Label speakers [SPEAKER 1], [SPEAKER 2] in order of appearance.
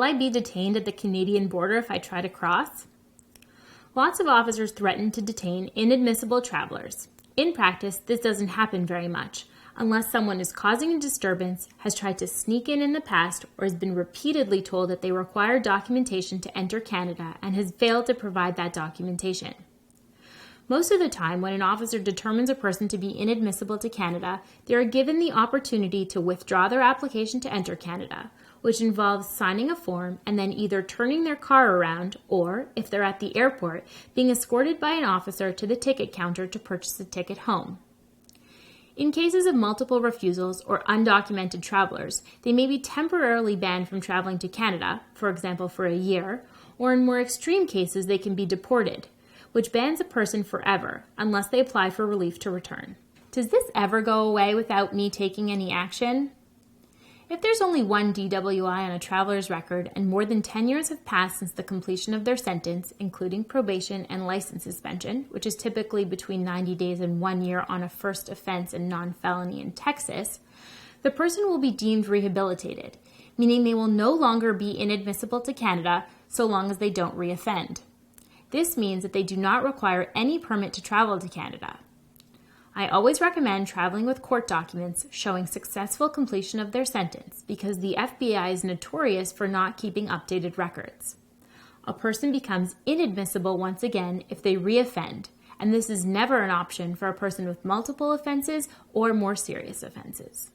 [SPEAKER 1] I be detained at the Canadian border if I try to cross? Lots of officers threaten to detain inadmissible travelers. In practice, this doesn't happen very much, unless someone is causing a disturbance, has tried to sneak in the past, or has been repeatedly told that they require documentation to enter Canada and has failed to provide that documentation. Most of the time, when an officer determines a person to be inadmissible to Canada, they are given the opportunity to withdraw their application to enter Canada, which involves signing a form and then either turning their car around or, if they're at the airport, being escorted by an officer to the ticket counter to purchase a ticket home. In cases of multiple refusals or undocumented travelers, they may be temporarily banned from traveling to Canada, for example for a year, or in more extreme cases they can be deported, which bans a person forever unless they apply for relief to return. Does this ever go away without me taking any action? If there's only one DWI on a traveler's record and more than 10 years have passed since the completion of their sentence, including probation and license suspension, which is typically between 90 days and 1 year on a first offense and non-felony in Texas, the person will be deemed rehabilitated, meaning they will no longer be inadmissible to Canada so long as they don't reoffend. This means that they do not require any permit to travel to Canada. I always recommend traveling with court documents showing successful completion of their sentence because the FBI is notorious for not keeping updated records. A person becomes inadmissible once again if they reoffend, and this is never an option for a person with multiple offenses or more serious offenses.